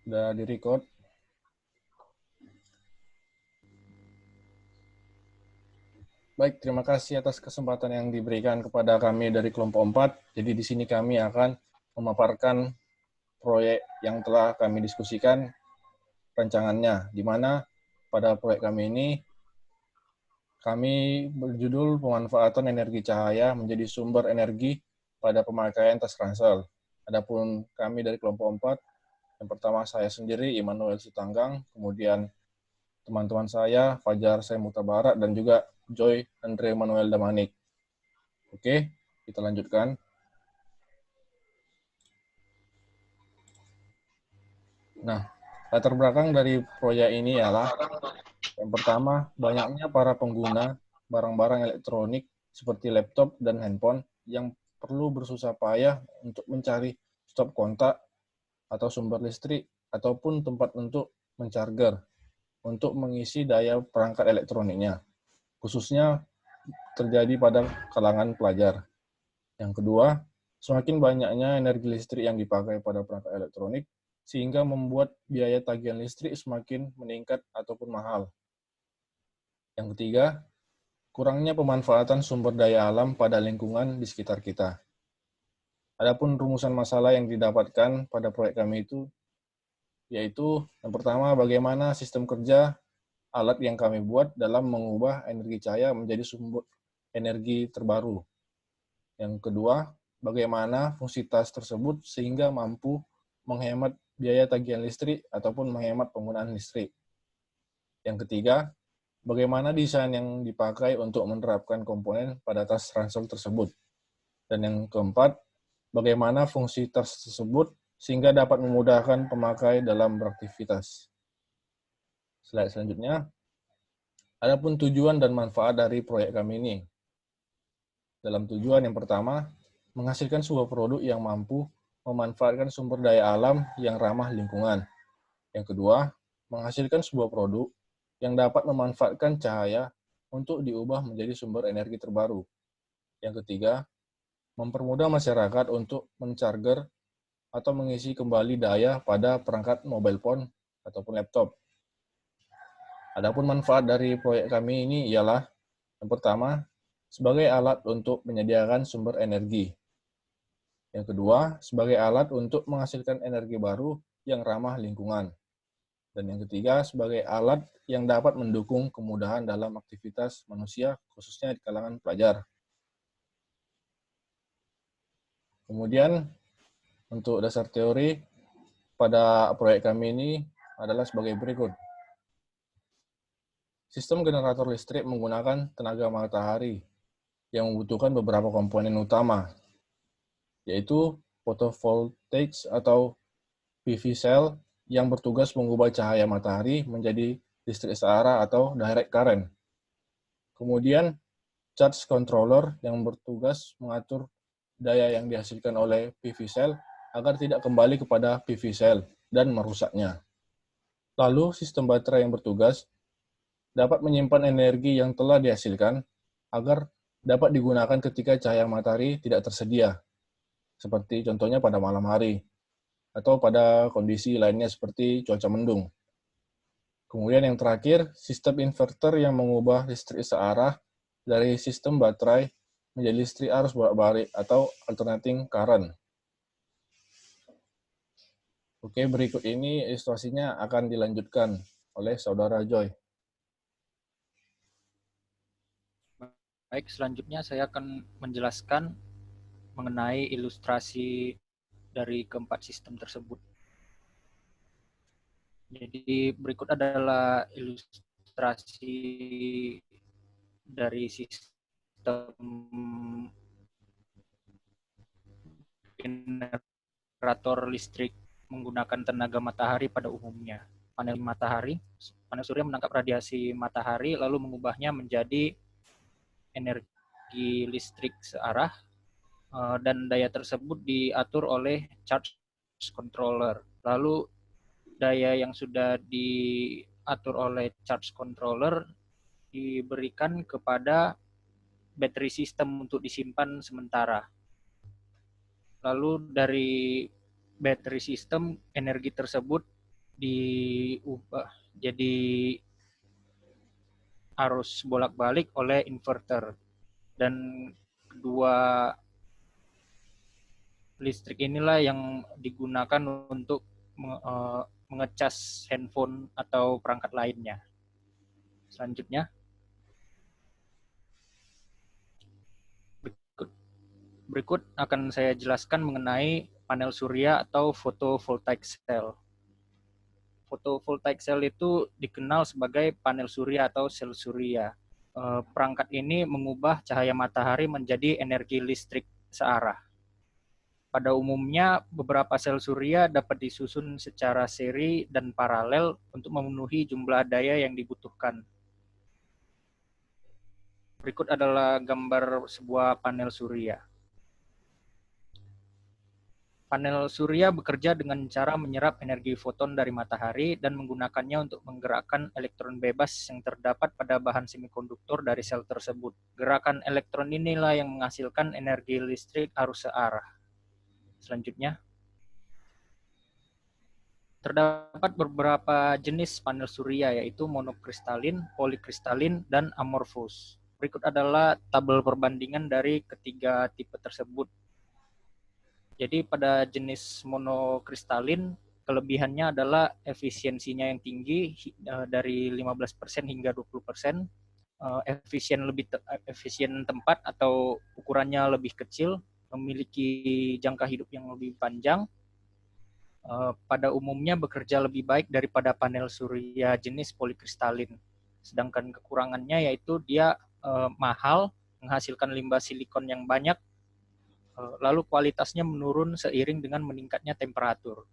Udah di-record. Baik, terima kasih atas kesempatan yang diberikan kepada kami dari kelompok 4. Jadi di sini kami akan memaparkan proyek yang telah kami diskusikan rancangannya, di mana pada proyek kami ini kami berjudul pemanfaatan energi cahaya menjadi sumber energi pada pemakaian tas ransel. Adapun kami dari kelompok 4, yang pertama saya sendiri, Immanuel Sutanggang, kemudian teman-teman saya, Fajar Semuta Barat, dan juga Joy Andre Manuel Damanik. Oke, kita lanjutkan. Nah, latar belakang dari proyek ini ialah yang pertama, banyaknya para pengguna barang-barang elektronik seperti laptop dan handphone yang perlu bersusah payah untuk mencari stop kontak atau sumber listrik ataupun tempat untuk mencarger untuk mengisi daya perangkat elektroniknya, khususnya terjadi pada kalangan pelajar. Yang kedua, semakin banyaknya energi listrik yang dipakai pada perangkat elektronik, sehingga membuat biaya tagihan listrik semakin meningkat ataupun mahal. Yang ketiga, kurangnya pemanfaatan sumber daya alam pada lingkungan di sekitar kita. Adapun rumusan masalah yang didapatkan pada proyek kami itu, yaitu yang pertama, bagaimana sistem kerja alat yang kami buat dalam mengubah energi cahaya menjadi sumber energi terbaru. Yang kedua, bagaimana fungsi tas tersebut sehingga mampu menghemat biaya tagihan listrik ataupun menghemat penggunaan listrik. Yang ketiga, bagaimana desain yang dipakai untuk menerapkan komponen pada tas ransel tersebut. Dan yang keempat, bagaimana fungsi tas tersebut sehingga dapat memudahkan pemakai dalam beraktivitas. Slide selanjutnya, adapun tujuan dan manfaat dari proyek kami ini. Dalam tujuan yang pertama, menghasilkan sebuah produk yang mampu memanfaatkan sumber daya alam yang ramah lingkungan. Yang kedua, menghasilkan sebuah produk yang dapat memanfaatkan cahaya untuk diubah menjadi sumber energi terbaru. Yang ketiga, mempermudah masyarakat untuk mencarger atau mengisi kembali daya pada perangkat mobile phone ataupun laptop. Adapun manfaat dari proyek kami ini ialah yang pertama, sebagai alat untuk menyediakan sumber energi. Yang kedua, sebagai alat untuk menghasilkan energi baru yang ramah lingkungan. Dan yang ketiga, sebagai alat yang dapat mendukung kemudahan dalam aktivitas manusia, khususnya di kalangan pelajar. Kemudian, untuk dasar teori pada proyek kami ini adalah sebagai berikut. Sistem generator listrik menggunakan tenaga matahari yang membutuhkan beberapa komponen utama, yaitu photovoltaic atau PV cell yang bertugas mengubah cahaya matahari menjadi listrik searah atau direct current. Kemudian, charge controller yang bertugas mengatur daya yang dihasilkan oleh PV cell agar tidak kembali kepada PV cell dan merusaknya. Lalu, sistem baterai yang bertugas dapat menyimpan energi yang telah dihasilkan agar dapat digunakan ketika cahaya matahari tidak tersedia, seperti contohnya pada malam hari, atau pada kondisi lainnya seperti cuaca mendung. Kemudian yang terakhir, sistem inverter yang mengubah listrik searah dari sistem baterai menjadi listrik arus bolak-balik atau alternating current. Oke, berikut ini ilustrasinya akan dilanjutkan oleh Saudara Joy. Baik, selanjutnya saya akan menjelaskan mengenai ilustrasi dari keempat sistem tersebut. Jadi berikut adalah ilustrasi dari sistem generator listrik menggunakan tenaga matahari pada umumnya. Panel surya menangkap radiasi matahari lalu mengubahnya menjadi energi listrik searah dan daya tersebut diatur oleh charge controller. Lalu daya yang sudah diatur oleh charge controller diberikan kepada battery system untuk disimpan sementara. Lalu dari battery system energi tersebut diubah jadi arus bolak-balik oleh inverter. Dan kedua listrik inilah yang digunakan untuk mengecas handphone atau perangkat lainnya. Selanjutnya, berikut akan saya jelaskan mengenai panel surya atau photovoltaic cell. Photovoltaic cell itu dikenal sebagai panel surya atau sel surya. Perangkat ini mengubah cahaya matahari menjadi energi listrik searah. Pada umumnya, beberapa sel surya dapat disusun secara seri dan paralel untuk memenuhi jumlah daya yang dibutuhkan. Berikut adalah gambar sebuah panel surya. Panel surya bekerja dengan cara menyerap energi foton dari matahari dan menggunakannya untuk menggerakkan elektron bebas yang terdapat pada bahan semikonduktor dari sel tersebut. Gerakan elektron inilah yang menghasilkan energi listrik arus searah. Selanjutnya, terdapat beberapa jenis panel surya yaitu monokristalin, polikristalin, dan amorfous. Berikut adalah tabel perbandingan dari ketiga tipe tersebut. Jadi pada jenis monokristalin, kelebihannya adalah efisiensinya yang tinggi dari 15% hingga 20%, efisien tempat atau ukurannya lebih kecil, memiliki jangka hidup yang lebih panjang, pada umumnya bekerja lebih baik daripada panel surya jenis polikristalin. Sedangkan kekurangannya yaitu dia mahal, menghasilkan limbah silikon yang banyak, lalu kualitasnya menurun seiring dengan meningkatnya temperatur.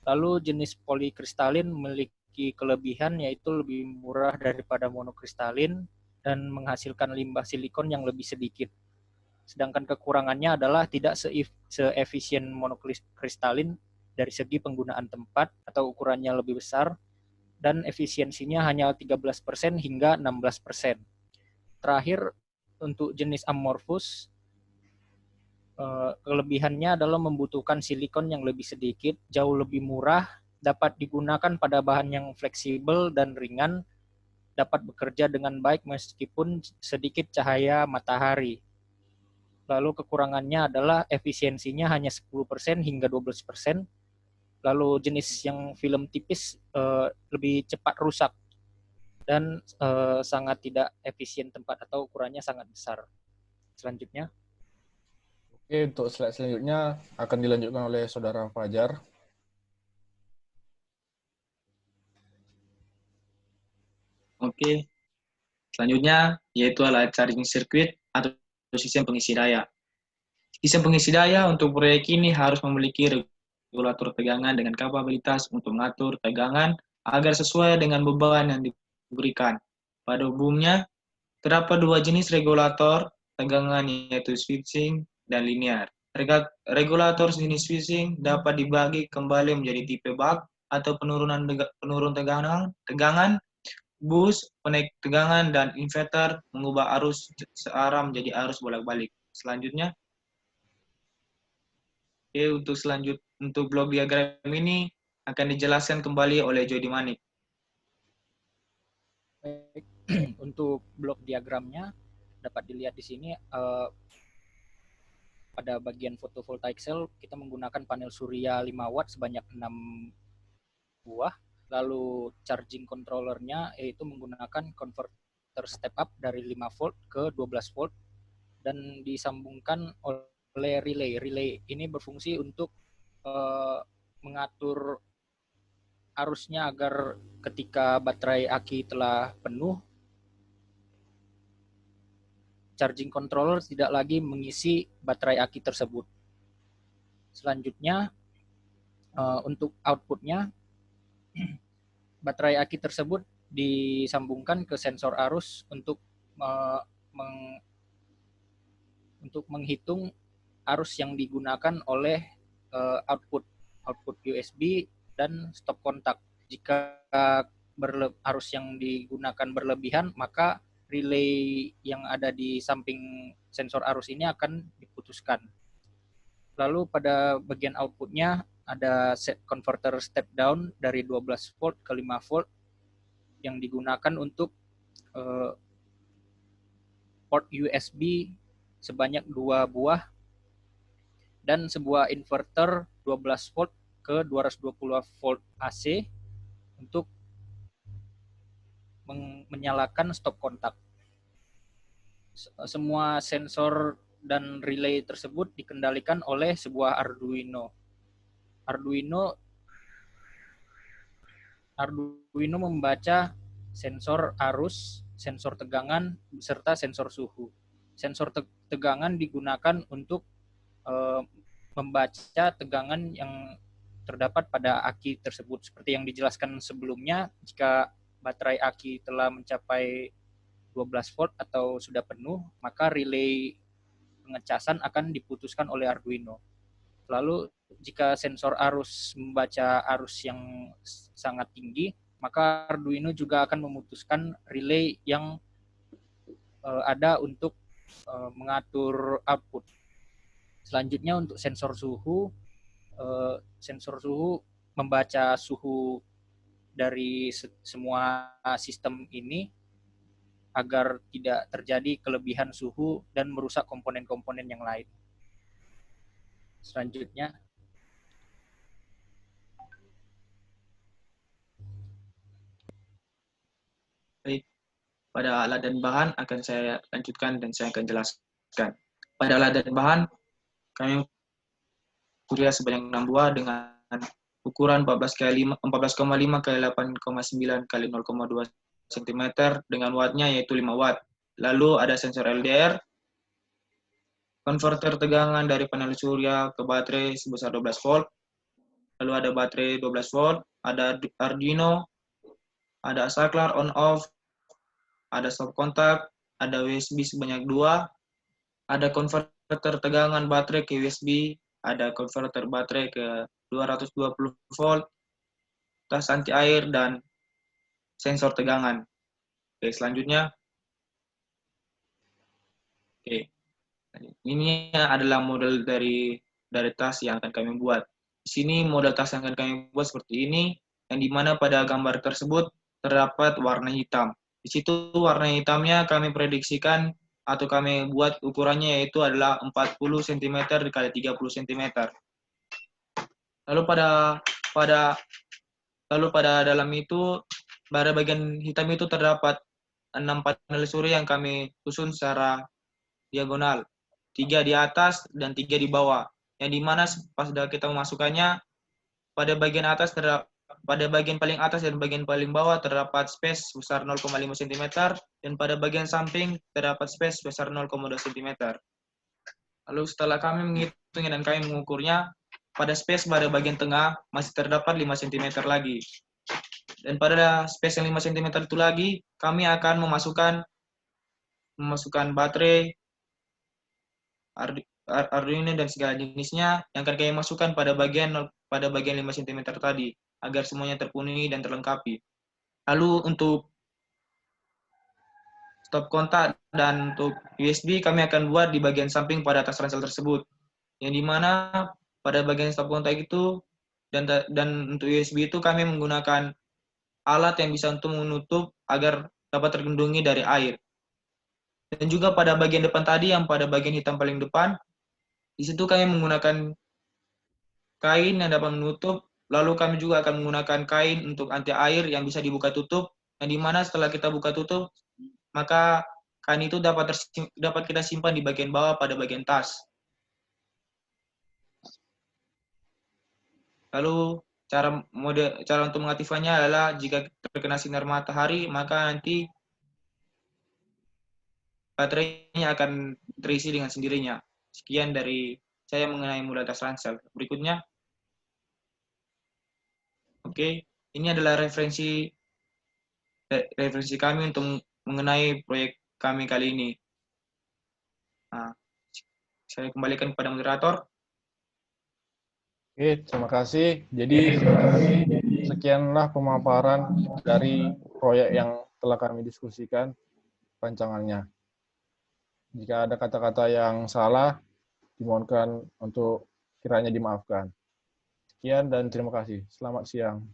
Lalu jenis polikristalin memiliki kelebihan yaitu lebih murah daripada monokristalin dan menghasilkan limbah silikon yang lebih sedikit. Sedangkan kekurangannya adalah tidak seefisien monokristalin dari segi penggunaan tempat atau ukurannya lebih besar, dan efisiensinya hanya 13% hingga 16%. Terakhir, untuk jenis amorphous, kelebihannya adalah membutuhkan silikon yang lebih sedikit, jauh lebih murah, dapat digunakan pada bahan yang fleksibel dan ringan, dapat bekerja dengan baik meskipun sedikit cahaya matahari. Lalu kekurangannya adalah efisiensinya hanya 10% hingga 12%. Lalu jenis yang film tipis lebih cepat rusak dan sangat tidak efisien tempat atau ukurannya sangat besar. Selanjutnya. Oke, untuk slide selanjutnya akan dilanjutkan oleh Saudara Fajar. Oke, selanjutnya yaitu adalah charging circuit atau sistem pengisi daya. Sistem pengisi daya untuk proyek ini harus memiliki regulator tegangan dengan kapabilitas untuk mengatur tegangan agar sesuai dengan beban yang diberikan. Pada umumnya, terdapat dua jenis regulator tegangan yaitu switching dan linear. Regulator jenis switching dapat dibagi kembali menjadi tipe buck atau penurun tegangan, bus, penaik tegangan, dan inverter mengubah arus searah menjadi arus bolak-balik. Selanjutnya, untuk blok diagram ini akan dijelaskan kembali oleh Jody Manik. Untuk blok diagramnya dapat dilihat di sini, pada bagian photovoltaic cell kita menggunakan panel surya 5 watt sebanyak 6 buah. Lalu charging controllernya yaitu menggunakan converter step up dari 5 volt ke 12 volt dan disambungkan oleh relay. Relay ini berfungsi untuk mengatur arusnya agar ketika baterai aki telah penuh, charging controller tidak lagi mengisi baterai aki tersebut. Selanjutnya, untuk outputnya, baterai aki tersebut disambungkan ke sensor arus untuk menghitung arus yang digunakan oleh output USB dan stop kontak. Jika arus yang digunakan berlebihan, maka relay yang ada di samping sensor arus ini akan diputuskan. Lalu pada bagian outputnya ada set converter step down dari 12 volt ke 5 volt yang digunakan untuk port USB sebanyak 2 buah dan sebuah inverter 12 volt ke 220 volt AC untuk menyalakan stop kontak. Semua sensor dan relay tersebut dikendalikan oleh sebuah Arduino. Arduino membaca sensor arus, sensor tegangan, serta sensor suhu. Sensor tegangan digunakan untuk membaca tegangan yang terdapat pada aki tersebut. Seperti yang dijelaskan sebelumnya, jika baterai aki telah mencapai 12 volt atau sudah penuh, maka relay pengecasan akan diputuskan oleh Arduino. Lalu jika sensor arus membaca arus yang sangat tinggi, maka Arduino juga akan memutuskan relay yang ada untuk mengatur output. Selanjutnya untuk sensor suhu membaca suhu dari semua sistem ini agar tidak terjadi kelebihan suhu dan merusak komponen-komponen yang lain. Selanjutnya, Baik, pada alat dan bahan akan saya lanjutkan dan saya akan jelaskan. Pada alat dan bahan, kami kuliah sebanyak 6 buah dengan ukuran 14,5 kali 8,9 kali 0,2 cm dengan wattnya yaitu 5 watt. Lalu ada sensor LDR, konverter tegangan dari panel surya ke baterai sebesar 12 volt. Lalu ada baterai 12 volt, ada Arduino, ada saklar on off, ada stop kontak, ada USB sebanyak 2, ada konverter tegangan baterai ke USB, ada konverter baterai ke 220 volt, tas anti air, dan sensor tegangan. Oke, selanjutnya. Oke. Ini adalah model dari tas yang akan kami buat. Di sini model tas yang akan kami buat seperti ini, yang dimana pada gambar tersebut terdapat warna hitam. Di situ warna hitamnya kami prediksikan atau kami buat ukurannya yaitu adalah 40 cm kali 30 cm. Lalu pada dalam itu, pada bagian hitam itu terdapat 6 panel surya yang kami susun secara diagonal. 3 di atas dan 3 di bawah. Yang dimana pas kita memasukkannya, pada bagian paling atas dan bagian paling bawah terdapat space sebesar 0,5 cm dan pada bagian samping terdapat space sebesar 0,2 cm. Lalu setelah kami menghitungnya dan kami mengukurnya, pada space pada bagian tengah masih terdapat 5 cm lagi. Dan pada space yang 5 cm itu lagi, kami akan memasukkan baterai, Arduino dan segala jenisnya yang akan kami masukkan pada bagian 5 cm tadi agar semuanya terpenuhi dan terlengkapi. Lalu untuk stop kontak dan untuk USB kami akan buat di bagian samping pada atas ransel tersebut. Yang dimana pada bagian stop kontak itu dan untuk USB itu kami menggunakan alat yang bisa untuk menutup agar dapat terlindungi dari air. Dan juga pada bagian depan tadi yang pada bagian hitam paling depan, di situ kami menggunakan kain yang dapat menutup, lalu kami juga akan menggunakan kain untuk anti air yang bisa dibuka tutup, yang dimana setelah kita buka tutup, maka kain itu dapat kita simpan di bagian bawah pada bagian tas. Lalu cara untuk mengaktifkannya adalah jika terkena sinar matahari, maka nanti baterainya akan terisi dengan sendirinya. Sekian dari saya mengenai model tas ransel. Berikutnya. Oke, ini adalah referensi kami untuk mengenai proyek kami kali ini. Nah, saya kembalikan kepada moderator. Oke, terima kasih. Jadi sekianlah pemaparan dari proyek yang telah kami diskusikan rancangannya. Jika ada kata-kata yang salah, dimohonkan untuk kiranya dimaafkan. Sekian dan terima kasih. Selamat siang.